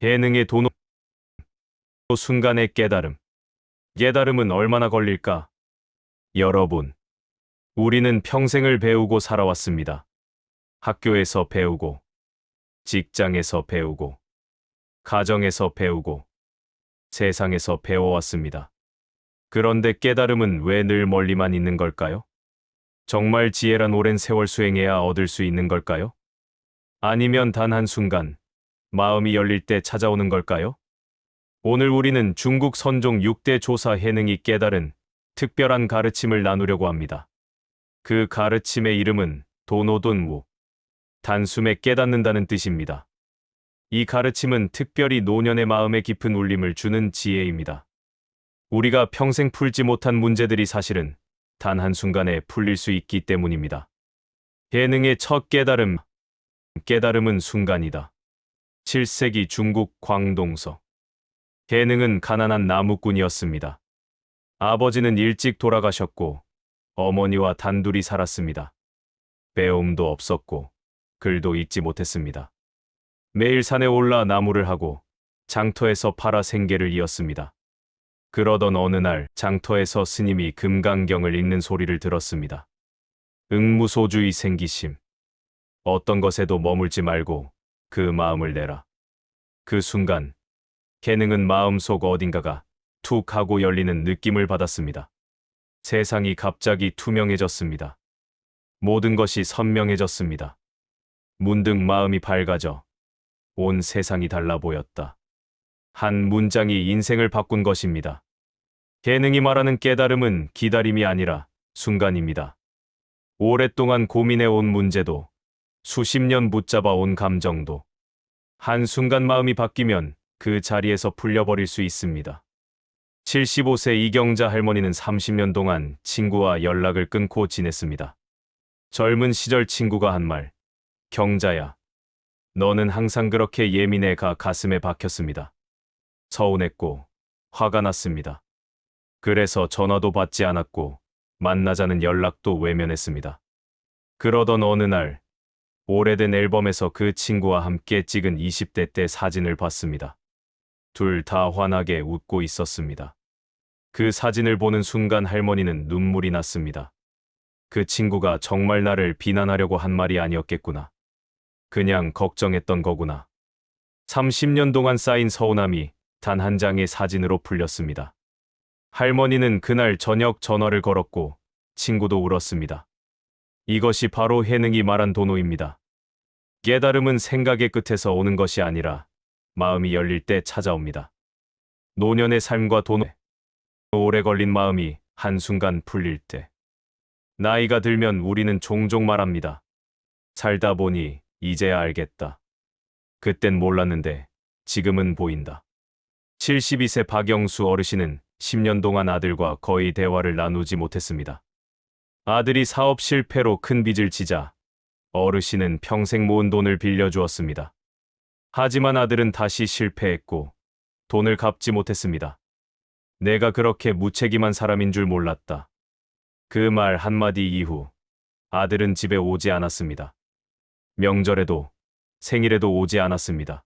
예능의 도노 순간의 깨달음. 깨달음은 얼마나 걸릴까? 여러분, 우리는 평생을 배우고 살아왔습니다. 학교에서 배우고, 직장에서 배우고, 가정에서 배우고, 세상에서 배워왔습니다. 그런데 깨달음은 왜 늘 멀리만 있는 걸까요? 정말 지혜란 오랜 세월 수행해야 얻을 수 있는 걸까요? 아니면 단 한순간, 마음이 열릴 때 찾아오는 걸까요? 오늘 우리는 중국 선종 6대 조사 해능이 깨달은 특별한 가르침을 나누려고 합니다. 그 가르침의 이름은 도노돈무, 단숨에 깨닫는다는 뜻입니다. 이 가르침은 특별히 노년의 마음에 깊은 울림을 주는 지혜입니다. 우리가 평생 풀지 못한 문제들이 사실은 단 한순간에 풀릴 수 있기 때문입니다. 해능의 첫 깨달음, 깨달음은 순간이다. 7세기 중국 광동서. 해능은 가난한 나무꾼이었습니다. 아버지는 일찍 돌아가셨고 어머니와 단둘이 살았습니다. 배움도 없었고 글도 읽지 못했습니다. 매일 산에 올라 나무를 하고 장터에서 팔아 생계를 이었습니다. 그러던 어느 날 장터에서 스님이 금강경을 읽는 소리를 들었습니다. 응무소주의 생기심. 어떤 것에도 머물지 말고 그 마음을 내라. 그 순간 해능은 마음속 어딘가가 툭 하고 열리는 느낌을 받았습니다. 세상이 갑자기 투명해졌습니다. 모든 것이 선명해졌습니다. 문득 마음이 밝아져 온 세상이 달라 보였다. 한 문장이 인생을 바꾼 것입니다. 해능이 말하는 깨달음은 기다림이 아니라 순간입니다. 오랫동안 고민해온 문제도, 수십 년 붙잡아 온 감정도, 한순간 마음이 바뀌면 그 자리에서 풀려버릴 수 있습니다. 75세 이경자 할머니는 30년 동안 친구와 연락을 끊고 지냈습니다. 젊은 시절 친구가 한 말, 경자야, 너는 항상 그렇게 예민해가 가슴에 박혔습니다. 서운했고 화가 났습니다. 그래서 전화도 받지 않았고 만나자는 연락도 외면했습니다. 그러던 어느 날 오래된 앨범에서 그 친구와 함께 찍은 20대 때 사진을 봤습니다. 둘 다 환하게 웃고 있었습니다. 그 사진을 보는 순간 할머니는 눈물이 났습니다. 그 친구가 정말 나를 비난하려고 한 말이 아니었겠구나. 그냥 걱정했던 거구나. 30년 동안 쌓인 서운함이 단 한 장의 사진으로 풀렸습니다. 할머니는 그날 저녁 전화를 걸었고 친구도 울었습니다. 이것이 바로 해능이 말한 도노입니다. 깨달음은 생각의 끝에서 오는 것이 아니라 마음이 열릴 때 찾아옵니다. 노년의 삶과 도노, 오래 걸린 마음이 한순간 풀릴 때. 나이가 들면 우리는 종종 말합니다. 살다 보니 이제야 알겠다. 그땐 몰랐는데 지금은 보인다. 72세 박영수 어르신은 10년 동안 아들과 거의 대화를 나누지 못했습니다. 아들이 사업 실패로 큰 빚을 지자 어르신은 평생 모은 돈을 빌려주었습니다. 하지만 아들은 다시 실패했고 돈을 갚지 못했습니다. 내가 그렇게 무책임한 사람인 줄 몰랐다. 그 말 한마디 이후 아들은 집에 오지 않았습니다. 명절에도 생일에도 오지 않았습니다.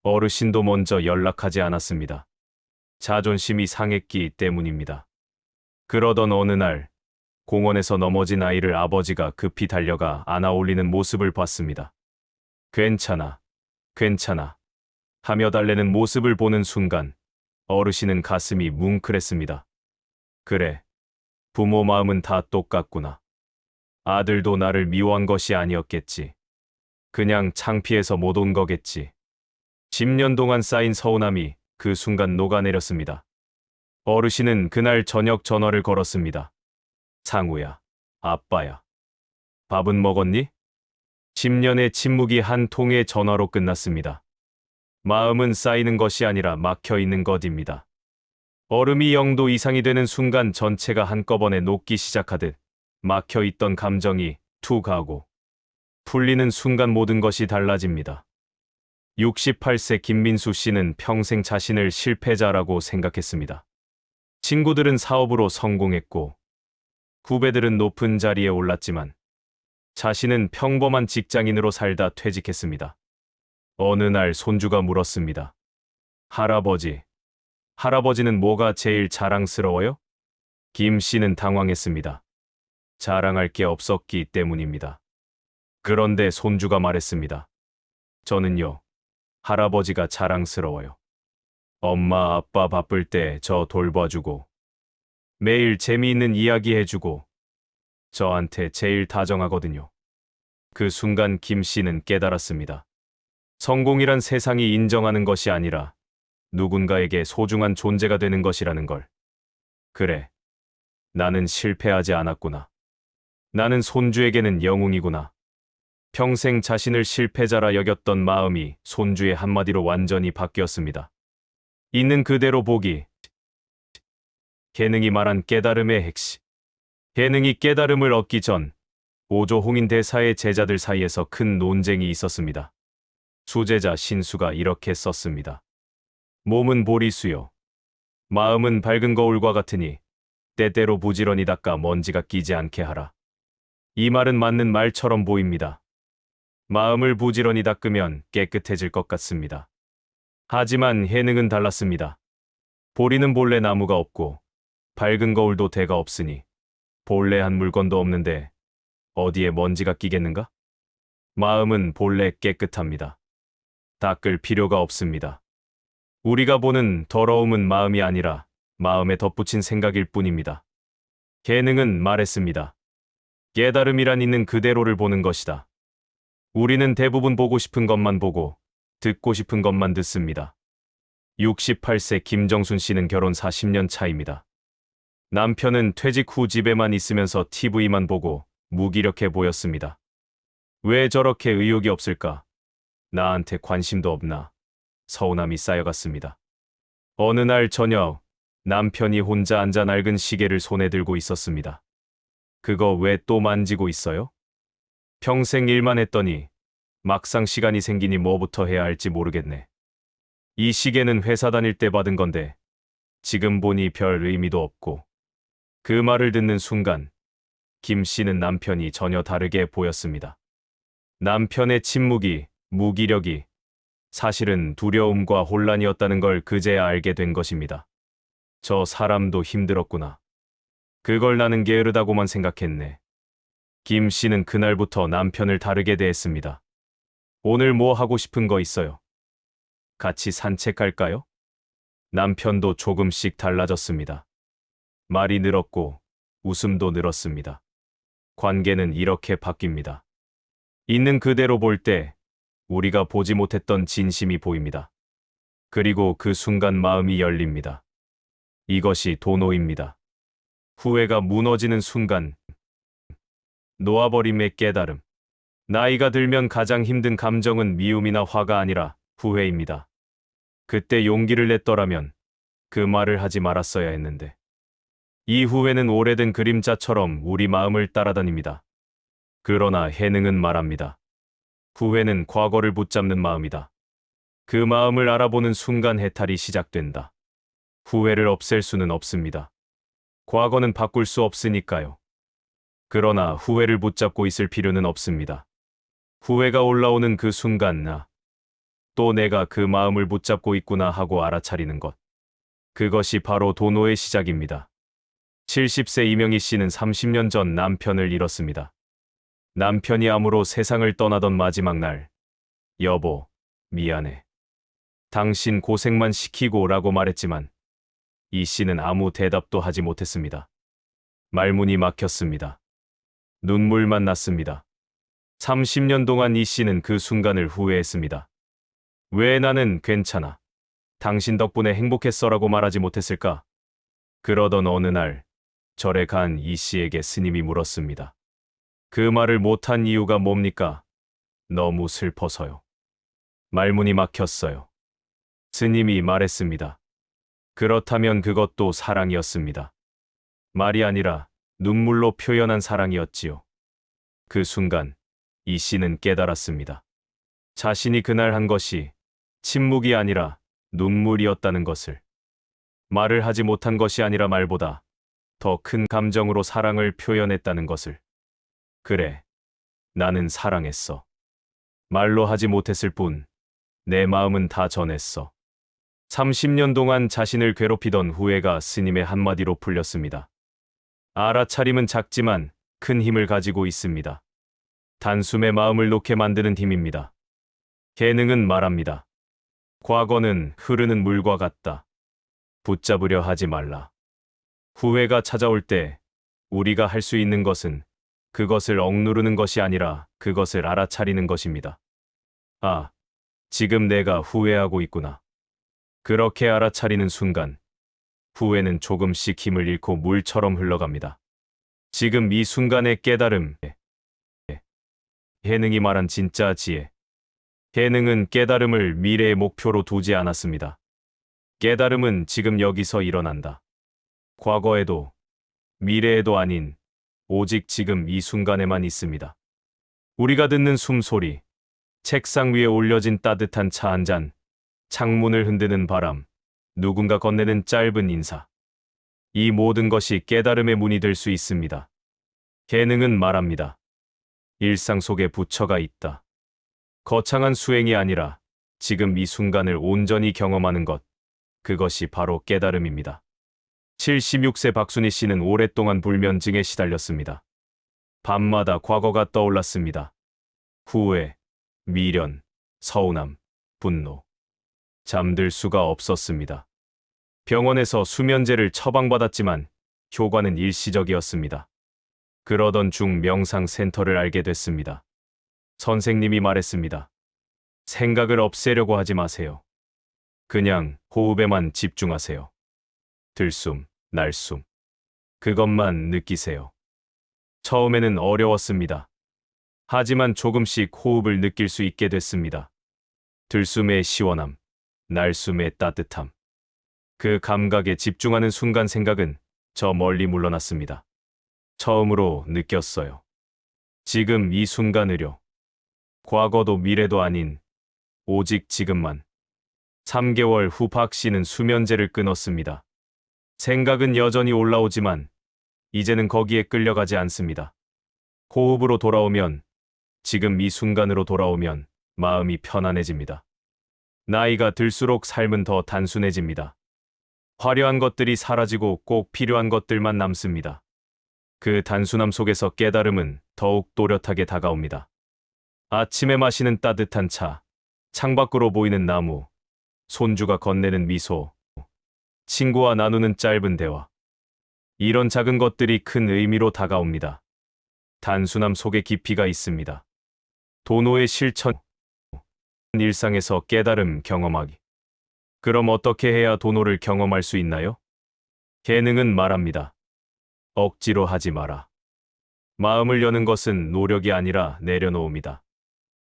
어르신도 먼저 연락하지 않았습니다. 자존심이 상했기 때문입니다. 그러던 어느 날 공원에서 넘어진 아이를 아버지가 급히 달려가 안아 올리는 모습을 봤습니다. 괜찮아, 괜찮아 하며 달래는 모습을 보는 순간 어르신은 가슴이 뭉클했습니다. 그래, 부모 마음은 다 똑같구나. 아들도 나를 미워한 것이 아니었겠지. 그냥 창피해서 못 온 거겠지. 10년 동안 쌓인 서운함이 그 순간 녹아내렸습니다. 어르신은 그날 저녁 전화를 걸었습니다. 상우야, 아빠야. 밥은 먹었니? 10년의 침묵이 한 통의 전화로 끝났습니다. 마음은 쌓이는 것이 아니라 막혀 있는 것입니다. 얼음이 0도 이상이 되는 순간 전체가 한꺼번에 녹기 시작하듯 막혀 있던 감정이 툭 하고 풀리는 순간 모든 것이 달라집니다. 68세 김민수 씨는 평생 자신을 실패자라고 생각했습니다. 친구들은 사업으로 성공했고 후배들은 높은 자리에 올랐지만 자신은 평범한 직장인으로 살다 퇴직했습니다. 어느 날 손주가 물었습니다. 할아버지, 할아버지는 뭐가 제일 자랑스러워요? 김 씨는 당황했습니다. 자랑할 게 없었기 때문입니다. 그런데 손주가 말했습니다. 저는요, 할아버지가 자랑스러워요. 엄마 아빠 바쁠 때 저 돌봐주고, 매일 재미있는 이야기 해주고, 저한테 제일 다정하거든요. 그 순간 김 씨는 깨달았습니다. 성공이란 세상이 인정하는 것이 아니라 누군가에게 소중한 존재가 되는 것이라는 걸. 그래, 나는 실패하지 않았구나. 나는 손주에게는 영웅이구나. 평생 자신을 실패자라 여겼던 마음이 손주의 한마디로 완전히 바뀌었습니다. 있는 그대로 보기. 개능이 말한 깨달음의 핵심. 개능이 깨달음을 얻기 전 오조홍인 대사의 제자들 사이에서 큰 논쟁이 있었습니다. 수제자 신수가 이렇게 썼습니다. 몸은 보리수요. 마음은 밝은 거울과 같으니 때때로 부지런히 닦아 먼지가 끼지 않게 하라. 이 말은 맞는 말처럼 보입니다. 마음을 부지런히 닦으면 깨끗해질 것 같습니다. 하지만 해능은 달랐습니다. 보리는 본래 나무가 없고 밝은 거울도 대가 없으니 본래 한 물건도 없는데 어디에 먼지가 끼겠는가? 마음은 본래 깨끗합니다. 닦을 필요가 없습니다. 우리가 보는 더러움은 마음이 아니라 마음에 덧붙인 생각일 뿐입니다. 개능은 말했습니다. 깨달음이란 있는 그대로를 보는 것이다. 우리는 대부분 보고 싶은 것만 보고 듣고 싶은 것만 듣습니다. 68세 김정순 씨는 결혼 40년 차입니다. 남편은 퇴직 후 집에만 있으면서 TV만 보고 무기력해 보였습니다. 왜 저렇게 의욕이 없을까? 나한테 관심도 없나? 서운함이 쌓여갔습니다. 어느 날 저녁, 남편이 혼자 앉아 낡은 시계를 손에 들고 있었습니다. 그거 왜 또 만지고 있어요? 평생 일만 했더니 막상 시간이 생기니 뭐부터 해야 할지 모르겠네. 이 시계는 회사 다닐 때 받은 건데 지금 보니 별 의미도 없고. 그 말을 듣는 순간 김 씨는 남편이 전혀 다르게 보였습니다. 남편의 침묵이, 무기력이 사실은 두려움과 혼란이었다는 걸 그제야 알게 된 것입니다. 저 사람도 힘들었구나. 그걸 나는 게으르다고만 생각했네. 김 씨는 그날부터 남편을 다르게 대했습니다. 오늘 뭐 하고 싶은 거 있어요? 같이 산책할까요? 남편도 조금씩 달라졌습니다. 말이 늘었고 웃음도 늘었습니다. 관계는 이렇게 바뀝니다. 있는 그대로 볼 때 우리가 보지 못했던 진심이 보입니다. 그리고 그 순간 마음이 열립니다. 이것이 도노입니다. 후회가 무너지는 순간, 놓아버림의 깨달음. 나이가 들면 가장 힘든 감정은 미움이나 화가 아니라 후회입니다. 그때 용기를 냈더라면 그 말을 하지 말았어야 했는데. 이 후회는 오래된 그림자처럼 우리 마음을 따라다닙니다. 그러나 해능은 말합니다. 후회는 과거를 붙잡는 마음이다. 그 마음을 알아보는 순간 해탈이 시작된다. 후회를 없앨 수는 없습니다. 과거는 바꿀 수 없으니까요. 그러나 후회를 붙잡고 있을 필요는 없습니다. 후회가 올라오는 그 순간 또 내가 그 마음을 붙잡고 있구나 하고 알아차리는 것. 그것이 바로 도노의 시작입니다. 70세 이명희 씨는 30년 전 남편을 잃었습니다. 남편이 암으로 세상을 떠나던 마지막 날, 여보, 미안해. 당신 고생만 시키고 라고 말했지만 이 씨는 아무 대답도 하지 못했습니다. 말문이 막혔습니다. 눈물만 났습니다. 30년 동안 이 씨는 그 순간을 후회했습니다. 왜 나는 괜찮아. 당신 덕분에 행복했어라고 말하지 못했을까? 그러던 어느 날 절에 간 이 씨에게 스님이 물었습니다. 그 말을 못한 이유가 뭡니까? 너무 슬퍼서요. 말문이 막혔어요. 스님이 말했습니다. 그렇다면 그것도 사랑이었습니다. 말이 아니라 눈물로 표현한 사랑이었지요. 그 순간 이 씨는 깨달았습니다. 자신이 그날 한 것이 침묵이 아니라 눈물이었다는 것을. 말을 하지 못한 것이 아니라 말보다 더 큰 감정으로 사랑을 표현했다는 것을. 그래, 나는 사랑했어. 말로 하지 못했을 뿐 내 마음은 다 전했어. 30년 동안 자신을 괴롭히던 후회가 스님의 한마디로 풀렸습니다. 알아차림은 작지만 큰 힘을 가지고 있습니다. 단숨에 마음을 놓게 만드는 힘입니다. 계능은 말합니다. 과거는 흐르는 물과 같다. 붙잡으려 하지 말라. 후회가 찾아올 때 우리가 할 수 있는 것은 그것을 억누르는 것이 아니라 그것을 알아차리는 것입니다. 아, 지금 내가 후회하고 있구나. 그렇게 알아차리는 순간 후회는 조금씩 힘을 잃고 물처럼 흘러갑니다. 지금 이 순간의 깨달음. 해능이 말한 진짜 지혜. 해능은 깨달음을 미래의 목표로 두지 않았습니다. 깨달음은 지금 여기서 일어난다. 과거에도 미래에도 아닌 오직 지금 이 순간에만 있습니다. 우리가 듣는 숨소리, 책상 위에 올려진 따뜻한 차 한 잔, 창문을 흔드는 바람, 누군가 건네는 짧은 인사. 이 모든 것이 깨달음의 문이 될 수 있습니다. 계능은 말합니다. 일상 속에 부처가 있다. 거창한 수행이 아니라 지금 이 순간을 온전히 경험하는 것, 그것이 바로 깨달음입니다. 76세 박순희 씨는 오랫동안 불면증에 시달렸습니다. 밤마다 과거가 떠올랐습니다. 후회, 미련, 서운함, 분노. 잠들 수가 없었습니다. 병원에서 수면제를 처방받았지만 효과는 일시적이었습니다. 그러던 중 명상센터를 알게 됐습니다. 선생님이 말했습니다. 생각을 없애려고 하지 마세요. 그냥 호흡에만 집중하세요. 들숨, 날숨. 그것만 느끼세요. 처음에는 어려웠습니다. 하지만 조금씩 호흡을 느낄 수 있게 됐습니다. 들숨의 시원함, 날숨의 따뜻함. 그 감각에 집중하는 순간 생각은 저 멀리 물러났습니다. 처음으로 느꼈어요. 지금 이 순간을요. 과거도 미래도 아닌 오직 지금만. 3개월 후 박 씨는 수면제를 끊었습니다. 생각은 여전히 올라오지만 이제는 거기에 끌려가지 않습니다. 호흡으로 돌아오면, 지금 이 순간으로 돌아오면 마음이 편안해집니다. 나이가 들수록 삶은 더 단순해집니다. 화려한 것들이 사라지고 꼭 필요한 것들만 남습니다. 그 단순함 속에서 깨달음은 더욱 또렷하게 다가옵니다. 아침에 마시는 따뜻한 차, 창밖으로 보이는 나무, 손주가 건네는 미소, 친구와 나누는 짧은 대화. 이런 작은 것들이 큰 의미로 다가옵니다. 단순함 속에 깊이가 있습니다. 도노의 실천. 일상에서 깨달음 경험하기. 그럼 어떻게 해야 도노를 경험할 수 있나요? 계능은 말합니다. 억지로 하지 마라. 마음을 여는 것은 노력이 아니라 내려놓음이다.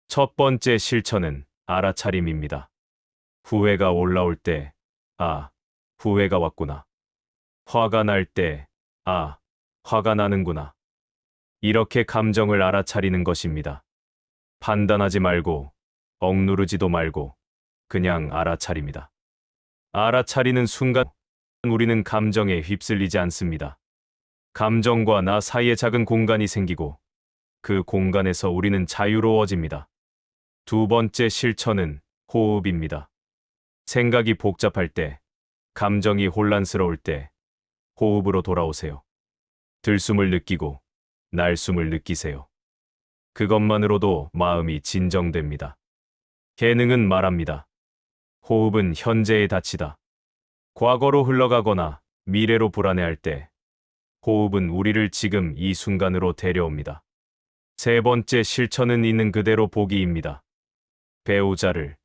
첫 번째 실천은 알아차림입니다. 후회가 올라올 때, 아, 후회가 왔구나. 화가 날 때, 아, 화가 나는구나. 이렇게 감정을 알아차리는 것입니다. 판단하지 말고, 억누르지도 말고, 그냥 알아차립니다. 알아차리는 순간, 우리는 감정에 휩쓸리지 않습니다. 감정과 나 사이에 작은 공간이 생기고, 그 공간에서 우리는 자유로워집니다. 두 번째 실천은 호흡입니다. 생각이 복잡할 때, 감정이 혼란스러울 때, 호흡으로 돌아오세요. 들숨을 느끼고, 날숨을 느끼세요. 그것만으로도 마음이 진정됩니다. 계능은 말합니다. 호흡은 현재의 닻이다. 과거로 흘러가거나 미래로 불안해할 때, 호흡은 우리를 지금 이 순간으로 데려옵니다. 세 번째 실천은 있는 그대로 보기입니다. 배우자를,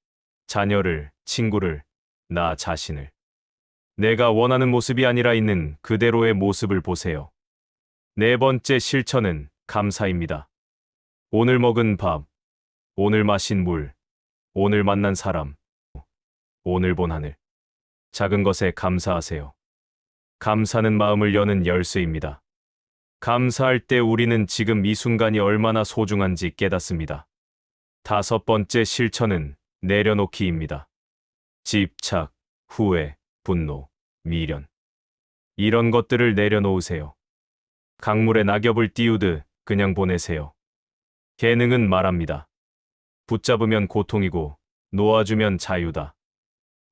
자녀를, 친구를, 나 자신을. 내가 원하는 모습이 아니라 있는 그대로의 모습을 보세요. 네 번째 실천은 감사입니다. 오늘 먹은 밥, 오늘 마신 물, 오늘 만난 사람, 오늘 본 하늘. 작은 것에 감사하세요. 감사는 마음을 여는 열쇠입니다. 감사할 때 우리는 지금 이 순간이 얼마나 소중한지 깨닫습니다. 다섯 번째 실천은 내려놓기입니다. 집착, 후회, 분노, 미련. 이런 것들을 내려놓으세요. 강물에 낙엽을 띄우듯 그냥 보내세요. 계능은 말합니다. 붙잡으면 고통이고 놓아주면 자유다.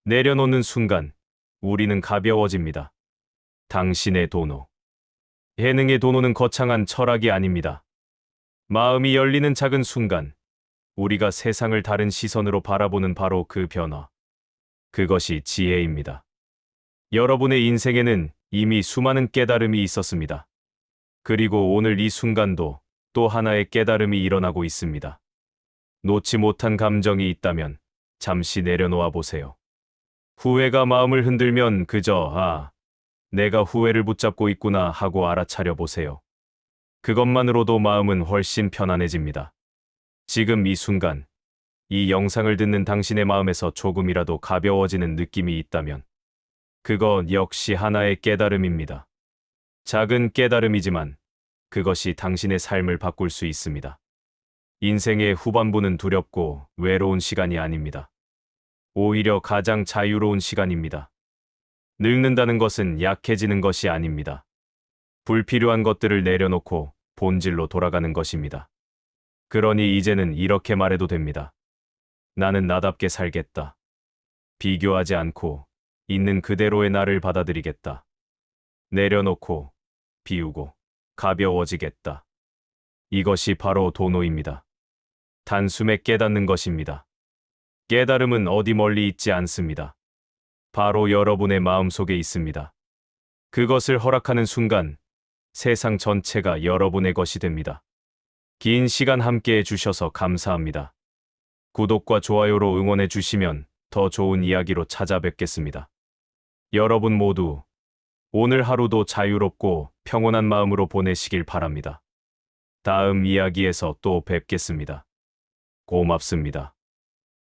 내려놓는 순간 우리는 가벼워집니다. 당신의 도노. 예능의 도노는 거창한 철학이 아닙니다. 마음이 열리는 작은 순간, 우리가 세상을 다른 시선으로 바라보는 바로 그 변화. 그것이 지혜입니다. 여러분의 인생에는 이미 수많은 깨달음이 있었습니다. 그리고 오늘 이 순간도 또 하나의 깨달음이 일어나고 있습니다. 놓지 못한 감정이 있다면 잠시 내려놓아 보세요. 후회가 마음을 흔들면 그저 내가 후회를 붙잡고 있구나 하고 알아차려 보세요. 그것만으로도 마음은 훨씬 편안해집니다. 지금 이 순간, 이 영상을 듣는 당신의 마음에서 조금이라도 가벼워지는 느낌이 있다면 그것 역시 하나의 깨달음입니다. 작은 깨달음이지만 그것이 당신의 삶을 바꿀 수 있습니다. 인생의 후반부는 두렵고 외로운 시간이 아닙니다. 오히려 가장 자유로운 시간입니다. 늙는다는 것은 약해지는 것이 아닙니다. 불필요한 것들을 내려놓고 본질로 돌아가는 것입니다. 그러니 이제는 이렇게 말해도 됩니다. 나는 나답게 살겠다. 비교하지 않고 있는 그대로의 나를 받아들이겠다. 내려놓고 비우고 가벼워지겠다. 이것이 바로 도노입니다. 단숨에 깨닫는 것입니다. 깨달음은 어디 멀리 있지 않습니다. 바로 여러분의 마음속에 있습니다. 그것을 허락하는 순간 세상 전체가 여러분의 것이 됩니다. 긴 시간 함께 해주셔서 감사합니다. 구독과 좋아요로 응원해 주시면 더 좋은 이야기로 찾아뵙겠습니다. 여러분 모두 오늘 하루도 자유롭고 평온한 마음으로 보내시길 바랍니다. 다음 이야기에서 또 뵙겠습니다. 고맙습니다.